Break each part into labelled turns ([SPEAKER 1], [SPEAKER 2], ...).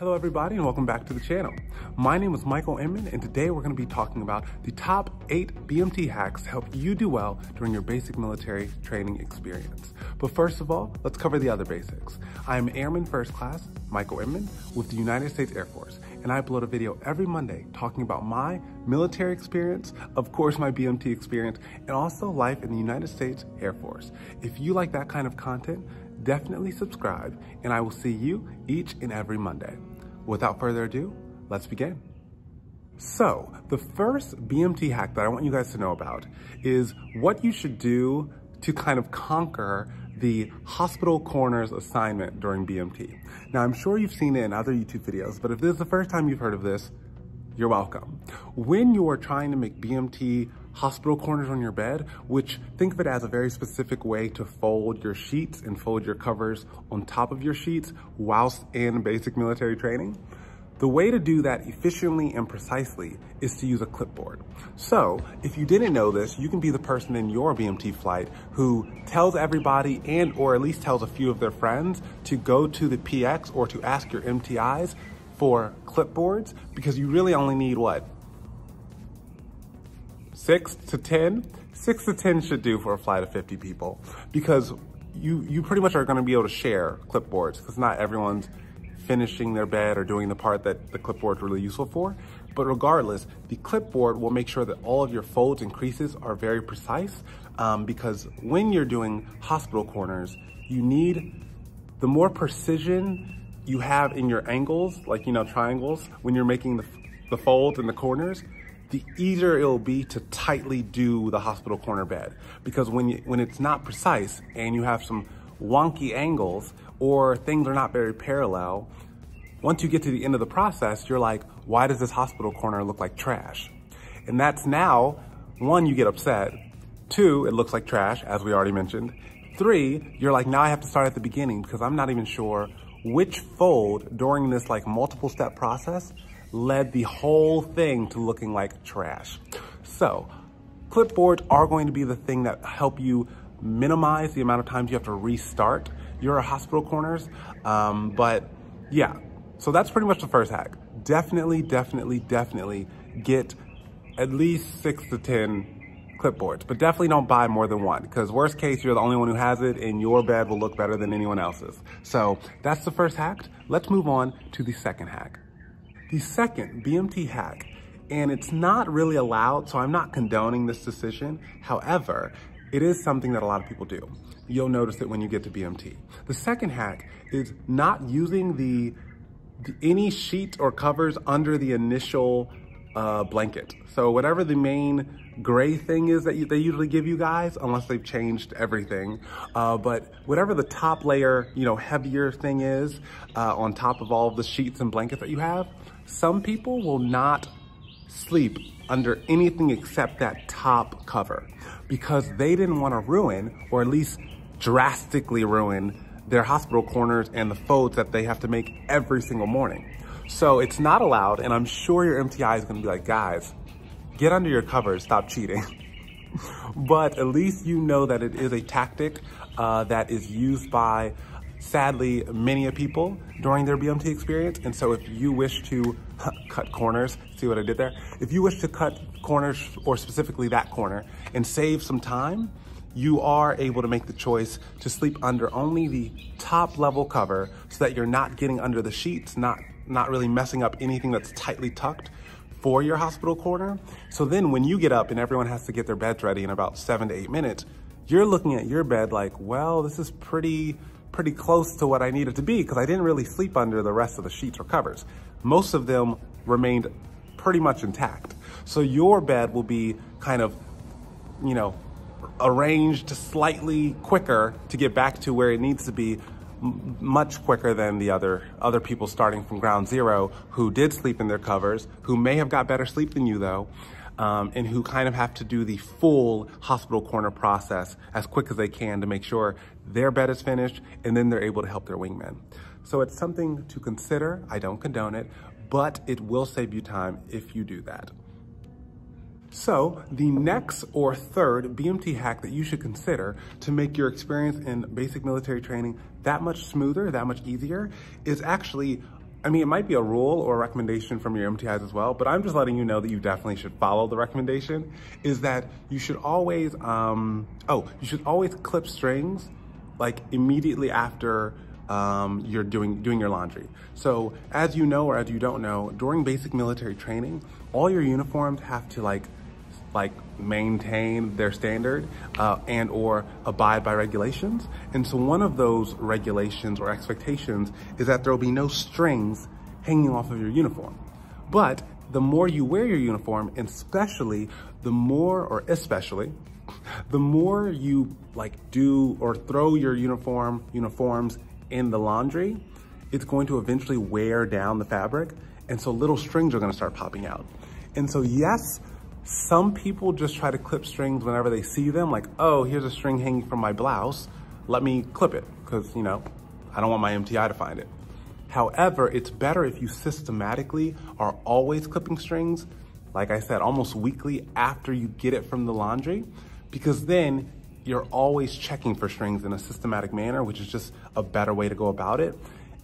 [SPEAKER 1] Hello everybody and welcome back to the channel. My name is Michael Inman and today we're going to be talking about the top 8 BMT hacks to help you do well during your basic military training experience. But first of all, let's cover the other basics. I am Airman First Class Michael Inman with the United States Air Force, and I upload a video every Monday talking about my military experience, of course my BMT experience, and also life in the United States Air Force. If you like that kind of content, definitely subscribe and I will see you each and every Monday. Without further ado, let's begin. So, the first BMT hack that I want you guys to know about is what you should do to kind of conquer the hospital corners assignment during BMT. Now, I'm sure you've seen it in other YouTube videos, but if this is the first time you've heard of this, you're welcome. When you are trying to make BMT hospital corners on your bed, which think of it as a very specific way to fold your sheets and fold your covers on top of your sheets whilst in basic military training, the way to do that efficiently and precisely is to use a clipboard. So if you didn't know this, you can be the person in your BMT flight who tells everybody and or at least tells a few of their friends to go to the PX or to ask your MTIs for clipboards, because you really only need what? 6 to 10? 6 to 10 should do for a flight of 50 people, because you pretty much are gonna be able to share clipboards because not everyone's finishing their bed or doing the part that the clipboard is really useful for. But regardless, the clipboard will make sure that all of your folds and creases are very precise, because when you're doing hospital corners, you need the more precision you have in your angles, like, you know, triangles, when you're making the folds and the corners, the easier it'll be to tightly do the hospital corner bed. Because when it's not precise and you have some wonky angles or things are not very parallel, once you get to the end of the process, you're like, why does this hospital corner look like trash? And that's now, 1, you get upset. 2, it looks like trash, as we already mentioned. 3, you're like, now I have to start at the beginning because I'm not even sure which fold during this like multiple step process led the whole thing to looking like trash. So clipboards are going to be the thing that help you minimize the amount of times you have to restart your hospital corners. But yeah, so that's pretty much the first hack. Definitely get at least 6 to 10 clipboards, but definitely don't buy more than one, because worst case, you're the only one who has it and your bed will look better than anyone else's. So that's the first hack. Let's move on to the second hack. The second BMT hack, and it's not really allowed, so I'm not condoning this decision. However, it is something that a lot of people do. You'll notice it when you get to BMT. The second hack is not using any sheet or covers under the initial blanket. So whatever the main gray thing is that they usually give you guys, unless they've changed everything, but whatever the top layer, you know, heavier thing is on top of all of the sheets and blankets that you have, some people will not sleep under anything except that top cover because they didn't want to ruin, or at least drastically ruin, their hospital corners and the folds that they have to make every single morning. So it's not allowed, and I'm sure your MTI is gonna be like, guys, get under your covers, stop cheating. But at least you know that it is a tactic that is used by, sadly, many people during their BMT experience. And so if you wish to cut corners, see what I did there? If you wish to cut corners, or specifically that corner, and save some time, you are able to make the choice to sleep under only the top level cover so that you're not getting under the sheets, not really messing up anything that's tightly tucked for your hospital corner. So then when you get up and everyone has to get their beds ready in about 7 to 8 minutes, you're looking at your bed like, well, this is pretty close to what I need it to be because I didn't really sleep under the rest of the sheets or covers. Most of them remained pretty much intact. So your bed will be kind of, you know, arranged slightly quicker to get back to where it needs to be, much quicker than the other people starting from ground zero who did sleep in their covers, who may have got better sleep than you though, and who kind of have to do the full hospital corner process as quick as they can to make sure their bed is finished and then they're able to help their wingmen. So it's something to consider. I don't condone it, but it will save you time if you do that. So the next or third BMT hack that you should consider to make your experience in basic military training that much smoother, that much easier, is actually I mean, it might be a rule or a recommendation from your MTIs as well, but I'm just letting you know that you definitely should follow the recommendation, is that you should always, you should always clip strings like immediately after you're doing your laundry. So as you know, or as you don't know, during basic military training, all your uniforms have to like maintain their standard and or abide by regulations. And so one of those regulations or expectations is that there will be no strings hanging off of your uniform. But the more you wear your uniform, and especially the more you like do or throw your uniforms in the laundry, it's going to eventually wear down the fabric. And so little strings are gonna start popping out. And so yes, some people just try to clip strings whenever they see them, like, oh, here's a string hanging from my blouse, let me clip it, because, you know, I don't want my MTI to find it. However, it's better if you systematically are always clipping strings, like I said, almost weekly after you get it from the laundry, because then you're always checking for strings in a systematic manner, which is just a better way to go about it.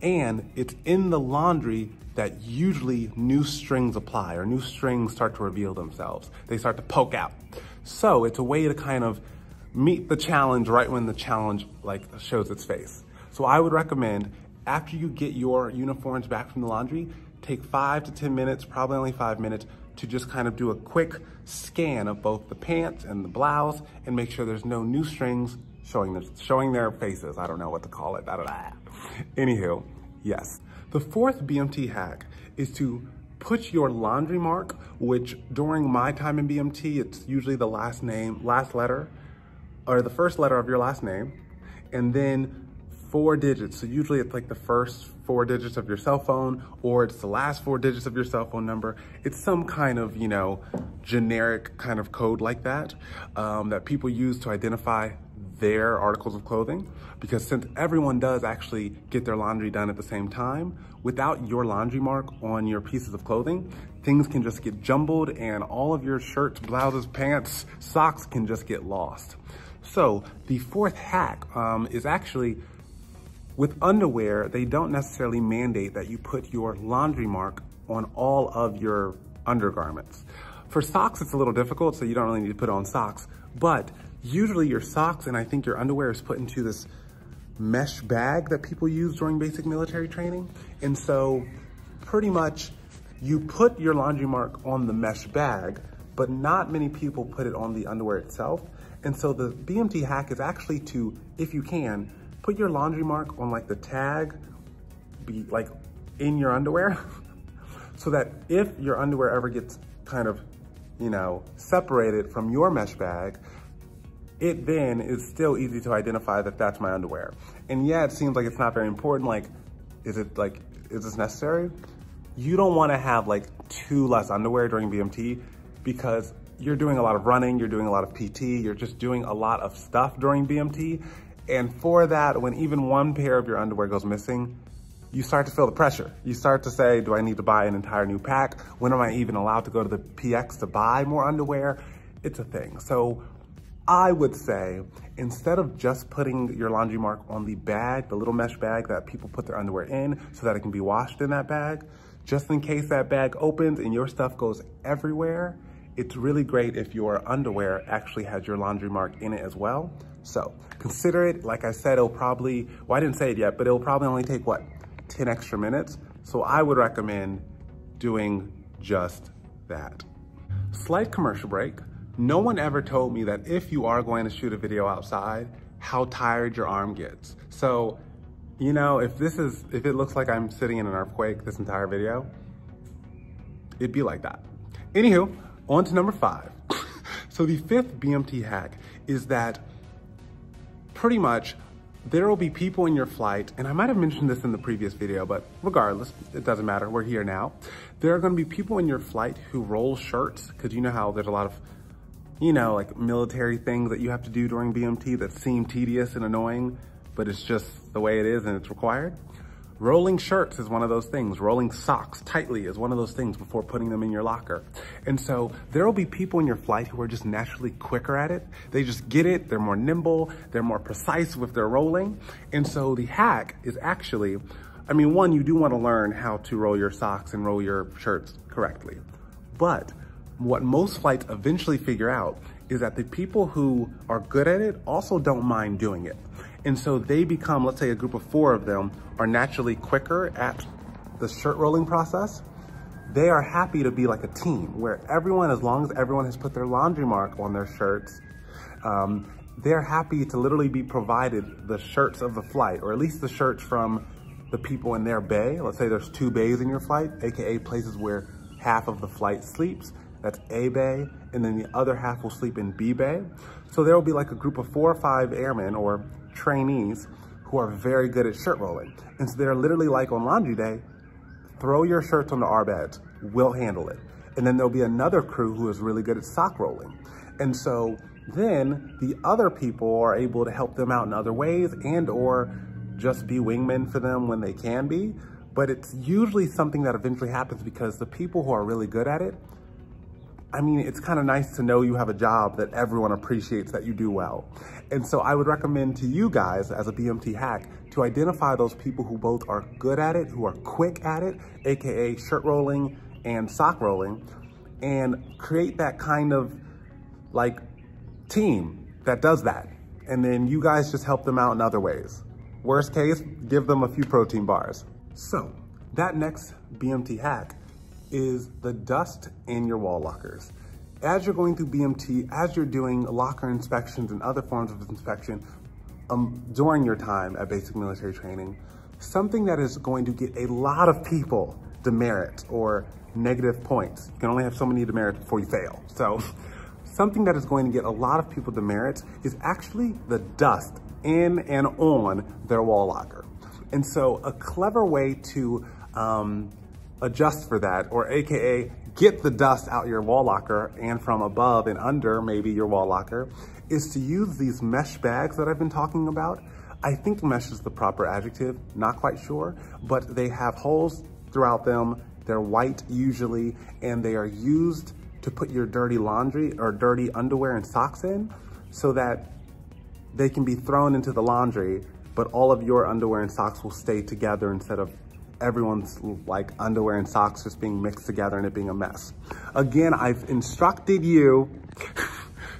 [SPEAKER 1] And it's in the laundry that usually new strings apply, or new strings start to reveal themselves. They start to poke out. So it's a way to kind of meet the challenge right when the challenge like shows its face. So I would recommend, after you get your uniforms back from the laundry, take 5 to 10 minutes, probably only 5 minutes, to just kind of do a quick scan of both the pants and the blouse and make sure there's no new strings showing their faces. I don't know what to call it. Anywho, yes. The fourth BMT hack is to put your laundry mark, which during my time in BMT, it's usually the last letter, or the first letter of your last name, and then 4 digits. So usually it's like the first 4 digits of your cell phone, or it's the last 4 digits of your cell phone number. It's some kind of, you know, generic kind of code like that, that people use to identify their articles of clothing. Because since everyone does actually get their laundry done at the same time, without your laundry mark on your pieces of clothing, things can just get jumbled and all of your shirts, blouses, pants, socks can just get lost. So the fourth hack is actually, with underwear, they don't necessarily mandate that you put your laundry mark on all of your undergarments. For socks, it's a little difficult, so you don't really need to put it on socks, but usually your socks and I think your underwear is put into this mesh bag that people use during basic military training. And so pretty much you put your laundry mark on the mesh bag, but not many people put it on the underwear itself. And so the BMT hack is actually to, if you can, put your laundry mark on like the tag, be like in your underwear, so that if your underwear ever gets kind of, you know, separated from your mesh bag, it then is still easy to identify that that's my underwear. And yeah, it seems like it's not very important. Like, is this necessary? You don't wanna have like 2 less underwear during BMT, because you're doing a lot of running, you're doing a lot of PT, you're just doing a lot of stuff during BMT. And for that, when even 1 pair of your underwear goes missing, you start to feel the pressure. You start to say, do I need to buy an entire new pack? When am I even allowed to go to the PX to buy more underwear? It's a thing. So I would say, instead of just putting your laundry mark on the bag, the little mesh bag that people put their underwear in so that it can be washed in that bag, just in case that bag opens and your stuff goes everywhere, it's really great if your underwear actually has your laundry mark in it as well. So consider it. Like I said, it'll probably, well, I didn't say it yet, but it'll probably only take, what, 10 extra minutes? So I would recommend doing just that. Slight commercial break. No one ever told me that if you are going to shoot a video outside, how tired your arm gets. So, you know, if it looks like I'm sitting in an earthquake this entire video, it'd be like that. Anywho, on to number 5. So the 5th BMT hack is that pretty much there will be people in your flight, and I might have mentioned this in the previous video, but regardless, it doesn't matter, we're here now. There are gonna be people in your flight who roll shirts, because you know how there's a lot of, you know, like military things that you have to do during BMT that seem tedious and annoying, but it's just the way it is and it's required. Rolling shirts is one of those things. Rolling socks tightly is one of those things before putting them in your locker. And so there will be people in your flight who are just naturally quicker at it. They just get it, they're more nimble, they're more precise with their rolling. And so the hack is actually I mean, one, you do want to learn how to roll your socks and roll your shirts correctly. But what most flights eventually figure out is that the people who are good at it also don't mind doing it. And so they become, let's say a group of 4 of them are naturally quicker at the shirt rolling process. They are happy to be like a team where everyone, as long as everyone has put their laundry mark on their shirts, they're happy to literally be provided the shirts of the flight, or at least the shirts from the people in their bay. Let's say there's 2 bays in your flight, AKA places where half of the flight sleeps. That's A bay, and then the other half will sleep in B bay. So there will be like a group of 4 or 5 airmen or trainees who are very good at shirt rolling. And so they're literally like on laundry day, throw your shirts onto our beds, we'll handle it. And then there'll be another crew who is really good at sock rolling. And so then the other people are able to help them out in other ways and or just be wingmen for them when they can be. But it's usually something that eventually happens because the people who are really good at it, I mean, it's kind of nice to know you have a job that everyone appreciates that you do well. And so I would recommend to you guys as a BMT hack to identify those people who both are good at it, who are quick at it, AKA shirt rolling and sock rolling, and create that kind of like team that does that. And then you guys just help them out in other ways. Worst case, give them a few protein bars. So that next BMT hack is the dust in your wall lockers. As you're going through BMT, as you're doing locker inspections and other forms of inspection during your time at basic military training, something that is going to get a lot of people demerit or negative points. You can only have so many demerits before you fail. So something that is going to get a lot of people demerits is actually the dust in and on their wall locker. And so a clever way to adjust for that, or AKA get the dust out your wall locker and from above and under maybe your wall locker, is to use these mesh bags that I've been talking about. I think mesh is the proper adjective, not quite sure, but they have holes throughout them. They're white usually, and they are used to put your dirty laundry or dirty underwear and socks in so that they can be thrown into the laundry, but all of your underwear and socks will stay together instead of everyone's like underwear and socks just being mixed together and it being a mess. Again, I've instructed you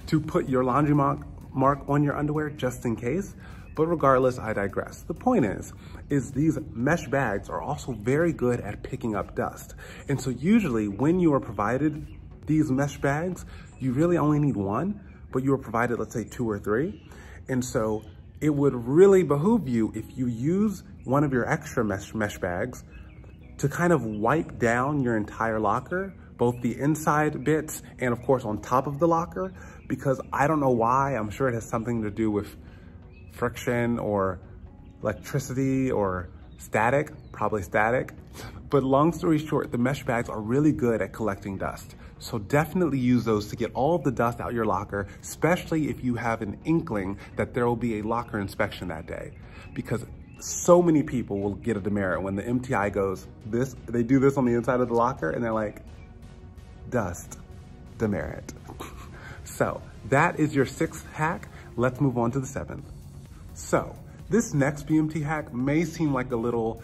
[SPEAKER 1] to put your laundry mark on your underwear just in case, but regardless, I digress. The point is these mesh bags are also very good at picking up dust. And so usually when you are provided these mesh bags, you really only need 1, but you are provided, let's say 2 or 3. And so it would really behoove you if you use one of your extra mesh bags to kind of wipe down your entire locker, both the inside bits and of course on top of the locker, because I don't know why, I'm sure it has something to do with friction or electricity or static, probably static. But long story short, the mesh bags are really good at collecting dust. So definitely use those to get all of the dust out your locker, especially if you have an inkling that there will be a locker inspection that day. Because so many people will get a demerit when the MTI goes, they do this on the inside of the locker and they're like, dust, demerit. So that is your 6th hack. Let's move on to the 7th. So this next BMT hack may seem like a little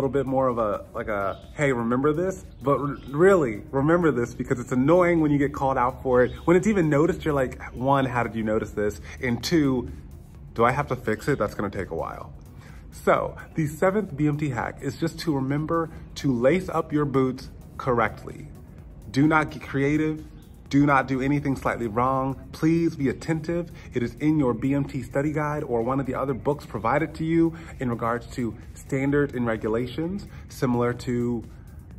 [SPEAKER 1] bit more of a, hey, remember this? But really, remember this because it's annoying when you get called out for it. When it's even noticed, you're like, 1, how did you notice this? And 2, do I have to fix it? That's gonna take a while. So the 7th BMT hack is just to remember to lace up your boots correctly. Do not get creative. Do not do anything slightly wrong. Please be attentive. It is in your BMT study guide or one of the other books provided to you in regards to standards and regulations, similar to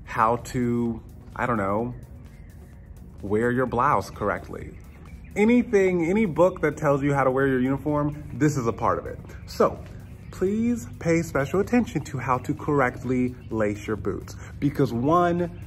[SPEAKER 1] how to, I don't know, wear your blouse correctly. Any book that tells you how to wear your uniform, this is a part of it. So please pay special attention to how to correctly lace your boots because 1,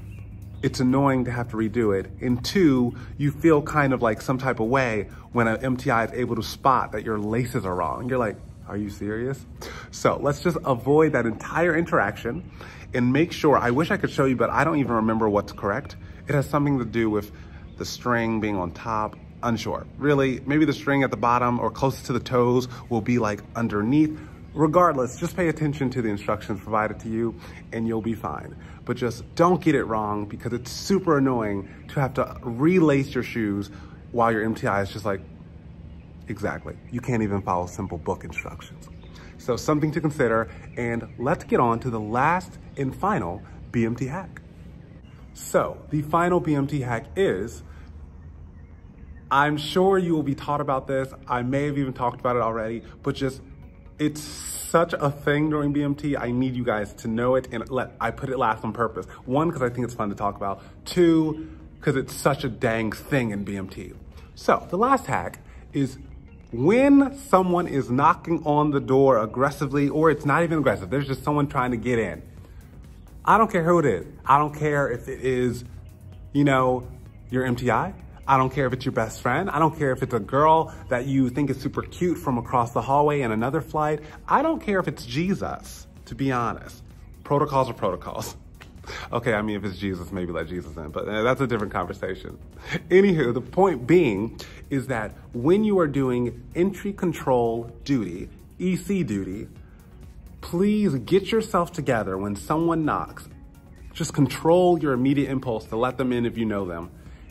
[SPEAKER 1] it's annoying to have to redo it. And 2, you feel kind of like some type of way when an MTI is able to spot that your laces are wrong. You're like, are you serious? So let's just avoid that entire interaction and make sure, I wish I could show you, but I don't even remember what's correct. It has something to do with the string being on top, unsure. Really, maybe the string at the bottom or closest to the toes will be like underneath. Regardless, just pay attention to the instructions provided to you and you'll be fine. But just don't get it wrong, because it's super annoying to have to relace your shoes while your MTI is just like, exactly. You can't even follow simple book instructions. So something to consider, and let's get on to the last and final BMT hack. So the final BMT hack is, I'm sure you will be taught about this. I may have even talked about it already, but just, it's such a thing during BMT. I need you guys to know it, and I put it last on purpose. One, because I think it's fun to talk about. Two, because it's such a dang thing in BMT. So the last hack is, when someone is knocking on the door aggressively, or it's not even aggressive, there's just someone trying to get in. I don't care who it is. I don't care if it is, you know, your MTI. I don't care if it's your best friend. I don't care if it's a girl that you think is super cute from across the hallway in another flight. I don't care if it's Jesus, to be honest. Protocols are protocols. Okay, I mean, if it's Jesus, maybe let Jesus in, but that's a different conversation. Anywho, the point being is that when you are doing entry control duty, EC duty, please get yourself together when someone knocks. Just control your immediate impulse to let them in if you know them.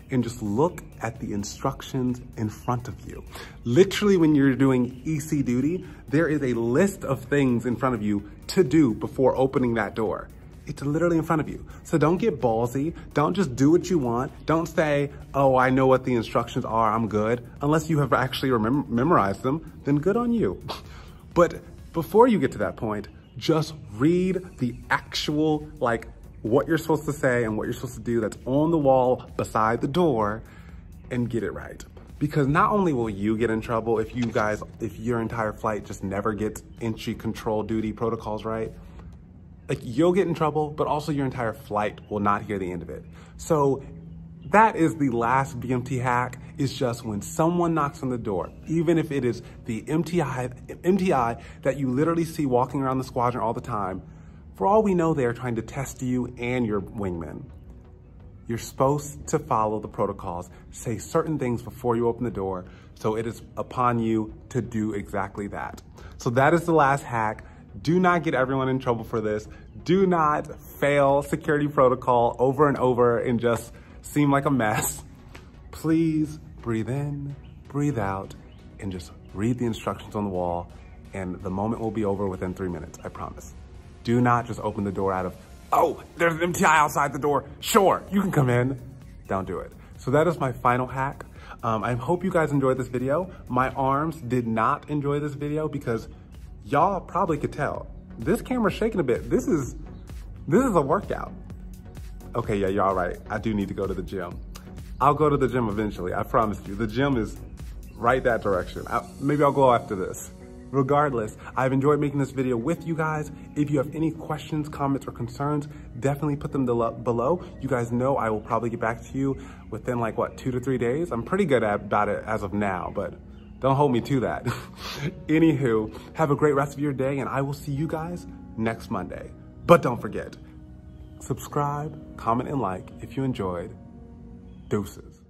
[SPEAKER 1] And just look at the instructions in front of you. Literally, when you're doing EC duty, there is a list of things in front of you to do before opening that door. It's literally in front of you. So don't get ballsy. Don't just do what you want. Don't say, oh, I know what the instructions are, I'm good. Unless you have actually memorized them, then good on you. But before you get to that point, just read the actual, like, what you're supposed to say and what you're supposed to do that's on the wall beside the door, and get it right. Because not only will you get in trouble if your entire flight just never gets entry control duty protocols right, like, you'll get in trouble, but also your entire flight will not hear the end of it. So that is the last BMT hack, is just when someone knocks on the door, even if it is the MTI that you literally see walking around the squadron all the time, for all we know, they're trying to test you and your wingman. You're supposed to follow the protocols, say certain things before you open the door, so it is upon you to do exactly that. So that is the last hack. Do not get everyone in trouble for this. Do not fail security protocol over and over and just seem like a mess. Please breathe in, breathe out, and just read the instructions on the wall, and the moment will be over within 3 minutes, I promise. Do not just open the door out of, oh, there's an MTI outside the door. Sure, you can come in. Don't do it. So that is my final hack. I hope you guys enjoyed this video. My arms did not enjoy this video because y'all probably could tell. This camera's shaking a bit. This is a workout. Okay, yeah, you're all right. I do need to go to the gym. I'll go to the gym eventually, I promise you. The gym is right that direction. Maybe I'll go after this. Regardless, I've enjoyed making this video with you guys. If you have any questions, comments, or concerns, definitely put them below. You guys know I will probably get back to you within, like, what, 2 to 3 days? I'm pretty good about it as of now, but don't hold me to that. Anywho, have a great rest of your day, and I will see you guys next Monday. But don't forget, subscribe, comment, and like if you enjoyed. Deuces.